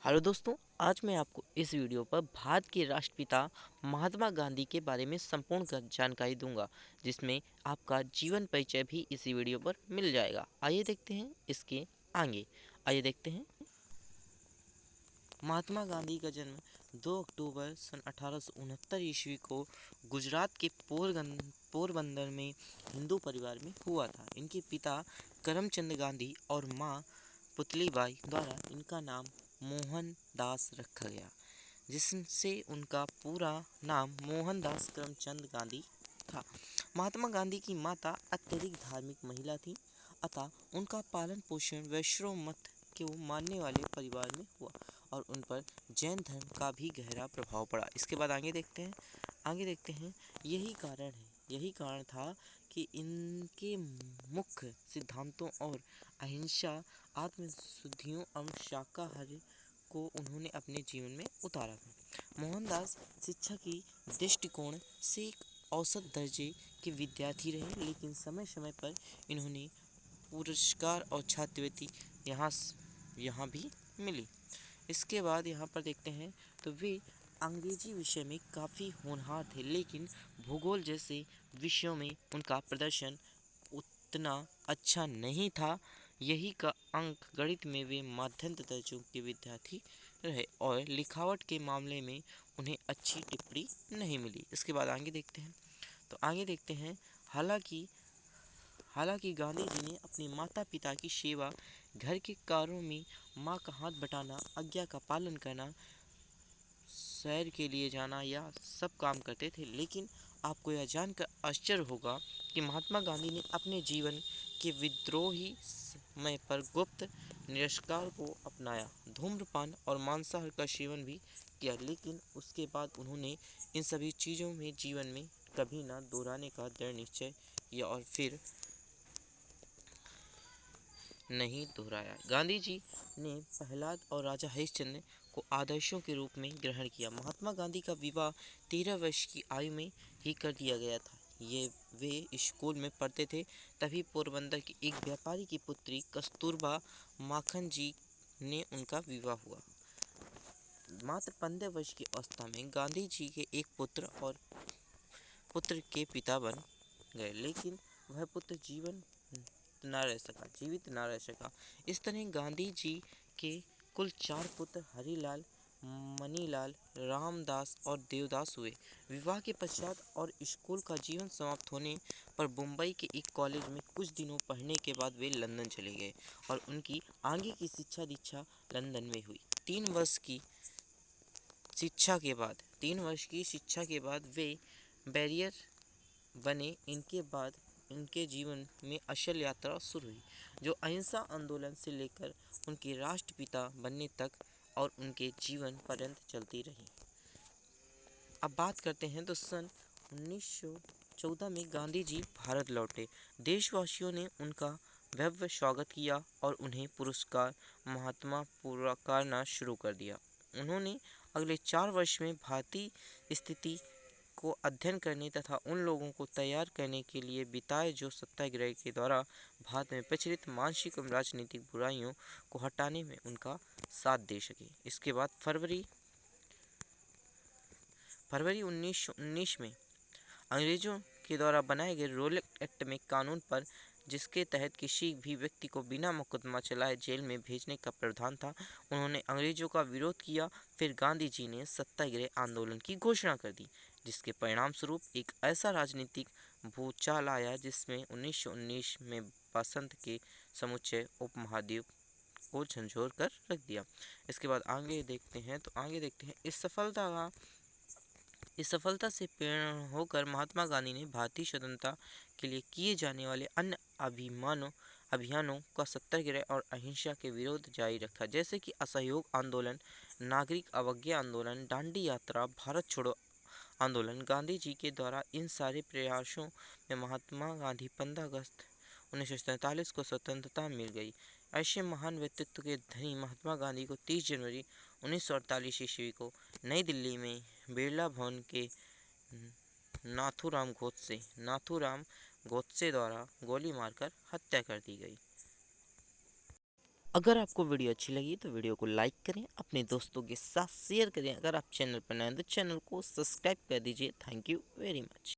Hello दोस्तों, आज मैं आपको इस वीडियो पर भारत के राष्ट्रपिता महात्मा गांधी के बारे में संपूर्ण जानकारी दूंगा, जिसमें आपका जीवन परिचय भी इसी वीडियो पर मिल जाएगा। आइए देखते हैं इसके आगे। आइए देखते हैं। महात्मा गांधी का जन्म 2 अक्टूबर सन 1869 ईस्वी को गुजरात के पोरबंदर में हिंदू परिवार में हुआ था। इनके पिता करमचंद गांधी और माँ पुतलीबाई द्वारा इनका नाम मोहनदास रखा गया, जिससे उनका पूरा नाम मोहनदास करमचंद गांधी था। महात्मा गांधी की माता अत्यधिक धार्मिक महिला थी, अतः उनका पालन पोषण वैष्णव मत को मानने वाले परिवार में हुआ और उन पर जैन धर्म का भी गहरा प्रभाव पड़ा। इसके बाद आगे देखते हैं। यही कारण था कि इनके मुख्य सिद्धांतों और अहिंसा, आत्मशुद्धियों और शाकाहारी को उन्होंने अपने जीवन में उतारा था। मोहनदास शिक्षा की दृष्टिकोण से एक औसत दर्जे के विद्यार्थी रहे, लेकिन समय समय पर इन्होंने पुरस्कार और छात्रवृत्ति यहाँ भी मिली। इसके बाद यहाँ पर देखते हैं तो वे अंग्रेजी विषय में काफ़ी होनहार थे, लेकिन भूगोल जैसे विषयों में उनका प्रदर्शन उतना अच्छा नहीं था। यही का अंक गणित में वे मध्यम दर्जों के विद्यार्थी रहे और लिखावट के मामले में उन्हें अच्छी टिप्पणी नहीं मिली। इसके बाद आगे देखते हैं। हालांकि गांधी जी ने अपने माता पिता की सेवा, घर के कार्यों में माँ का हाथ बटाना, आज्ञा का पालन करना, सैर के लिए जाना या सब काम करते थे। लेकिन आपको यह जानकर आश्चर्य होगा कि महात्मा गांधी ने अपने जीवन के विद्रोही समय पर गुप्त निरस्कार को अपनाया, धूम्रपान और मांसाहार का सेवन भी किया, लेकिन उसके बाद उन्होंने इन सभी चीज़ों में जीवन में कभी ना दोहराने का दृढ़ निश्चय किया और फिर नहीं दोहराया। गांधी जी ने प्रहलाद और राजा हरिश्चंद्र को आदर्शों के रूप में ग्रहण किया। महात्मा गांधी का विवाह 13 वर्ष की आयु में ही कर दिया गया था। वे स्कूल में पढ़ते थे, तभी पोरबंदर की एक व्यापारी की पुत्री कस्तूरबा माखन जी ने उनका विवाह हुआ। मात्र 15 वर्ष की अवस्था में गांधी जी के एक पुत्र के पिता बन गए, लेकिन वह पुत्र जीवित न रह सका। इस तरह गांधी जी के कुल 4 पुत्र हरिलाल, मनीलाल, रामदास और देवदास हुए। विवाह के पश्चात और स्कूल का जीवन समाप्त होने पर मुंबई के एक कॉलेज में कुछ दिनों पढ़ने के बाद वे लंदन चले गए और उनकी आगे की शिक्षा दीक्षा लंदन में हुई। 3 वर्ष की शिक्षा के बाद वे बैरियर बने। इनके बाद उनके जीवन में असल यात्रा शुरू हुई, जो अहिंसा आंदोलन से लेकर उनके राष्ट्रपिता बनने तक और उनके जीवन पर्यंत चलती रही। अब बात करते हैं तो सन 1914 में गांधी जी भारत लौटे। देशवासियों ने उनका भव्य स्वागत किया और उन्हें पुरस्कार महात्मा पुरस्कारना शुरू कर दिया। उन्होंने अगले 4 वर्ष में भारतीय स्थिति को अध्ययन करने तथा उन लोगों को तैयार करने के लिए बिताए जो सत्याग्रह के द्वारा भारत में प्रचलित मानसिक एवं राजनीतिक बुराइयों को हटाने में उनका साथ दे सके। इसके बाद फरवरी 1919 में अंग्रेजों के द्वारा बनाए गए रोलेट एक्ट में कानून पर, जिसके तहत किसी भी व्यक्ति को बिना मुकदमा चलाए जेल में भेजने का प्रावधान था, उन्होंने अंग्रेजों का विरोध किया। फिर गांधी जी ने सत्याग्रह आंदोलन की घोषणा कर दी, जिसके परिणाम स्वरूप एक ऐसा राजनीतिक भूचाल आया जिसमें 1919 में बसंत के समूचे उपमहाद्वीप को झंझोर कर रख दिया। इसके बाद आगे देखते हैं। इस सफलता से प्रेरणा होकर महात्मा गांधी ने भारतीय स्वतंत्रता के लिए किए जाने वाले अन्य अभियानों का सत्याग्रह और अहिंसा के विरोध जारी रखा, जैसे कि असहयोग आंदोलन, नागरिक अवज्ञा आंदोलन, दांडी यात्रा, भारत छोड़ो आंदोलन। गांधी जी के द्वारा इन सारे प्रयासों में महात्मा गांधी 15 अगस्त 1947 को स्वतंत्रता मिल गई। ऐसे महान व्यक्तित्व के धनी महात्मा गांधी को 30 जनवरी 1948 ईस्वी को नई दिल्ली में बिरला भवन के नाथूराम गोडसे द्वारा गोली मारकर हत्या कर दी गई। अगर आपको वीडियो अच्छी लगी तो वीडियो को लाइक करें, अपने दोस्तों के साथ शेयर करें। अगर आप चैनल पर नए हैं तो चैनल को सब्सक्राइब कर दीजिए। Thank you very much.